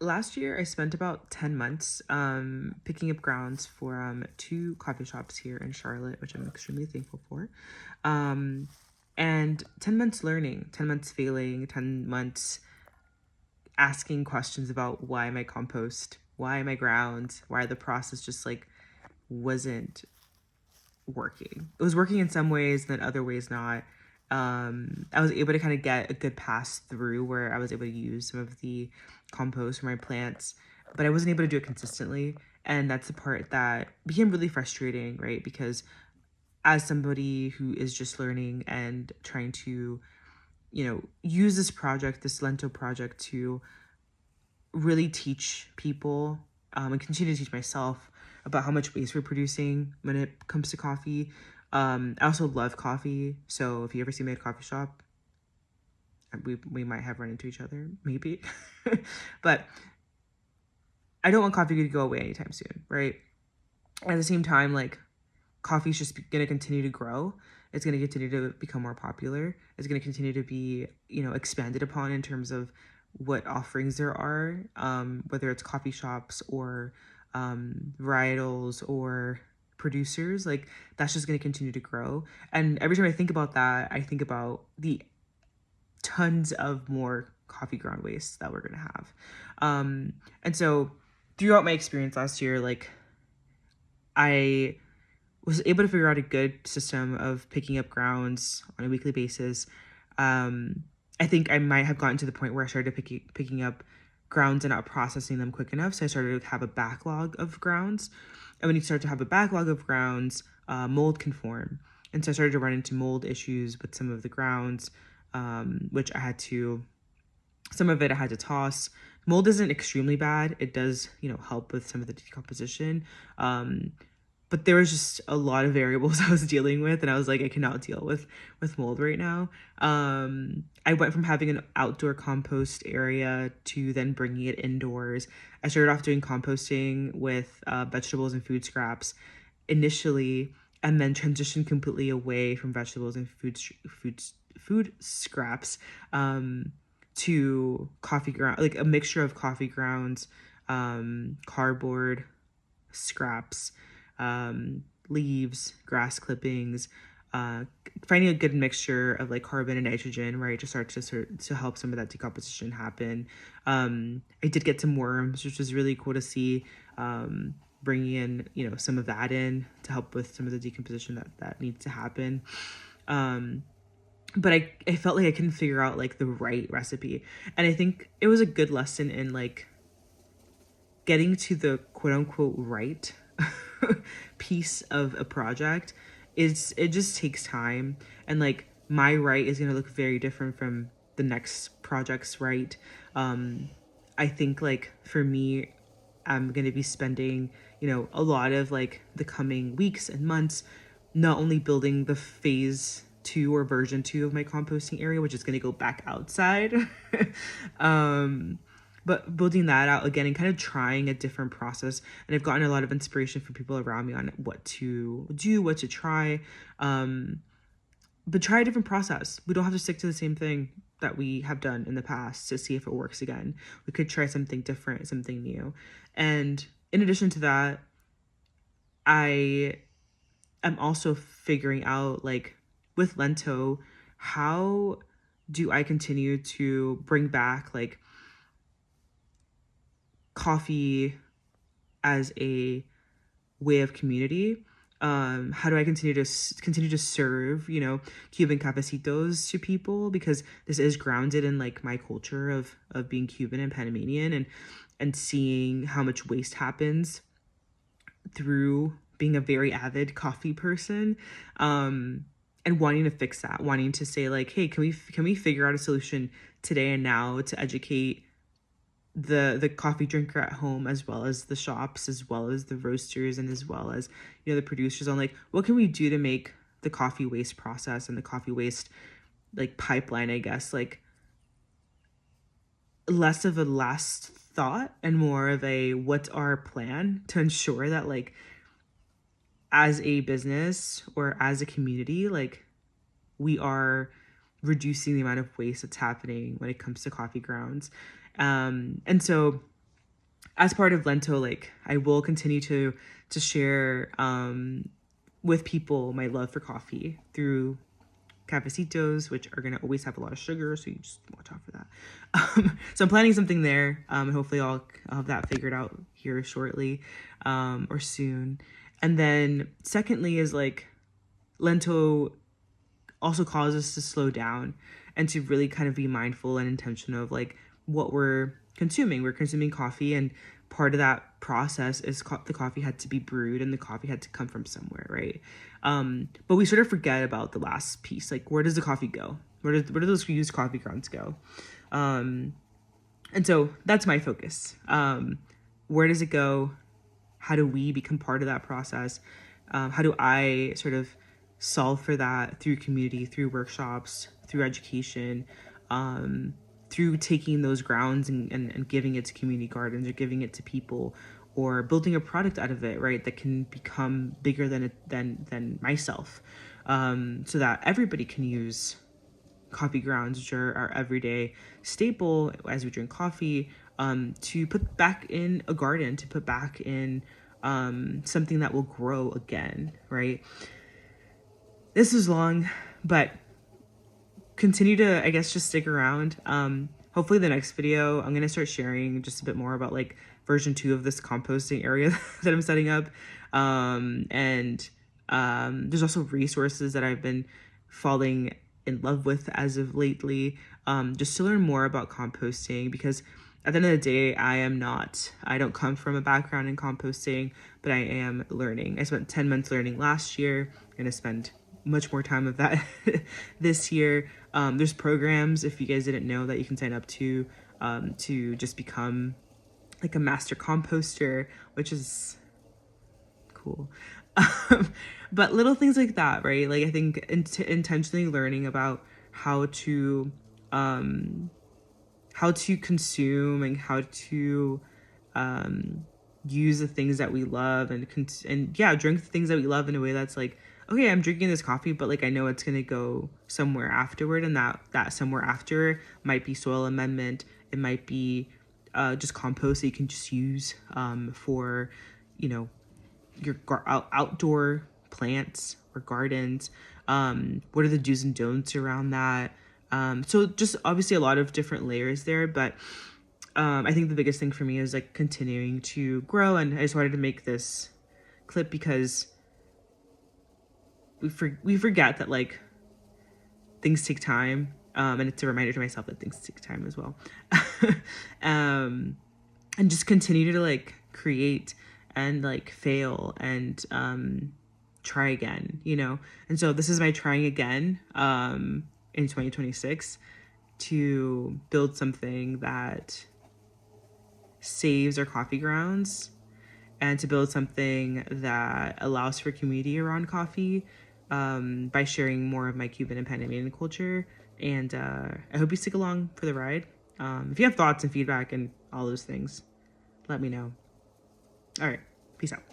Last year I spent about 10 months picking up grounds for two coffee shops here in Charlotte, which I'm extremely thankful for. Um, and 10 months learning, 10 months failing, 10 months asking questions about why my compost, why my grounds, why the process just like wasn't working. It was working in some ways, then other ways not. I was able to kind of get a good pass through where I was able to use some of the compost for my plants, but I wasn't able to do it consistently. And that's the part that became really frustrating, right? Because as somebody who is just learning and trying to, use this project, this lento project to really teach people and continue to teach myself about how much waste we're producing when it comes to coffee. I also love coffee, so if you ever see me at a coffee shop, we might have run into each other, maybe. But I don't want coffee to go away anytime soon, right? At the same time, like coffee's just going to continue to grow. It's going to continue to become more popular. It's going to continue to be, expanded upon in terms of what offerings there are, whether it's coffee shops or varietals or producers. Like that's just going to continue to grow. And every time I think about that, I think about the tons of more coffee ground waste that we're going to have. And so throughout my experience last year, like I was able to figure out a good system of picking up grounds on a weekly basis. I think I might have gotten to the point where I started picking up grounds and not processing them quick enough. So I started to have a backlog of grounds. And when you start to have a backlog of grounds, mold can form. And so I started to run into mold issues with some of the grounds, which some of it I had to toss. Mold isn't extremely bad. It does, help with some of the decomposition. But there was just a lot of variables I was dealing with, and I was like, I cannot deal with mold right now. I went from having an outdoor compost area to then bringing it indoors. I started off doing composting with vegetables and food scraps initially, and then transitioned completely away from vegetables and food scraps to coffee ground, like a mixture of coffee grounds, cardboard scraps, leaves, grass clippings, finding a good mixture of like carbon and nitrogen, right, to start to help some of that decomposition happen. I did get some worms, which was really cool to see. Bringing in, some of that in to help with some of the decomposition that needs to happen. But I felt like I couldn't figure out like the right recipe. And I think it was a good lesson in like getting to the quote unquote right piece of a project. It just takes time, and like my right is going to look very different from the next project's right. I think like for me, I'm going to be spending, a lot of like the coming weeks and months not only building the phase 2 or version 2 of my composting area, which is going to go back outside. But building that out again and kind of trying a different process. And I've gotten a lot of inspiration from people around me on what to do, what to try. But try a different process. We don't have to stick to the same thing that we have done in the past to see if it works again. We could try something different, something new. And in addition to that, I am also figuring out, like, with lento, how do I continue to bring back like coffee as a way of community? How do I continue to serve, Cuban cafecitos to people, because this is grounded in like my culture of being Cuban and Panamanian, and seeing how much waste happens through being a very avid coffee person, and wanting to fix that, wanting to say like, hey, can we figure out a solution today and now to educate the coffee drinker at home, as well as the shops, as well as the roasters, and as well as the producers, on like what can we do to make the coffee waste process and the coffee waste like pipeline, I guess, like less of a last thought and more of a what's our plan to ensure that like as a business or as a community, like we are reducing the amount of waste that's happening when it comes to coffee grounds. And so as part of Lento, like I will continue to share with people my love for coffee through cafecitos, which are gonna always have a lot of sugar, so you just watch out for that. So I'm planning something there. Hopefully I'll have that figured out here shortly, or soon. And then secondly is like Lento also causes us to slow down and to really kind of be mindful and intentional of like what we're consuming. We're consuming coffee, and part of that process is the coffee had to be brewed and the coffee had to come from somewhere, right? But we sort of forget about the last piece. Like, where does the coffee go? Where do those used coffee grounds go? And so that's my focus. Where does it go? How do we become part of that process? How do I sort of solve for that through community, through workshops, through education, through taking those grounds and giving it to community gardens or giving it to people, or building a product out of it, right, that can become bigger than myself, so that everybody can use coffee grounds, which are our everyday staple as we drink coffee, to put back in a garden, to put back in something that will grow again, right? This is long, but continue to, I guess, just stick around. Hopefully the next video, I'm going to start sharing just a bit more about like version 2 of this composting area that I'm setting up. And there's also resources that I've been falling in love with as of lately, just to learn more about composting, because at the end of the day, I don't come from a background in composting, but I am learning. I spent 10 months learning last year. I'm going to spend much more time of that this year. There's programs, if you guys didn't know, that you can sign up to just become like a master composter, which is cool. But little things like that, right? Like I think intentionally learning about how to consume and how to use the things that we love and drink the things that we love in a way that's like, okay, I'm drinking this coffee, but like I know it's gonna go somewhere afterward, and that somewhere after might be soil amendment. It might be just compost that you can just use for, you know, your outdoor plants or gardens. What are the do's and don'ts around that? So just obviously a lot of different layers there, but I think the biggest thing for me is like continuing to grow, and I just wanted to make this clip because we forget that like things take time, and it's a reminder to myself that things take time as well. And just continue to like create and like fail and try again, you know. And so this is my trying again in 2026 to build something that saves our coffee grounds, and to build something that allows for community around coffee, by sharing more of my Cuban and Panamanian culture. And I hope you stick along for the ride. If you have thoughts and feedback and all those things, let me know. All right, peace out.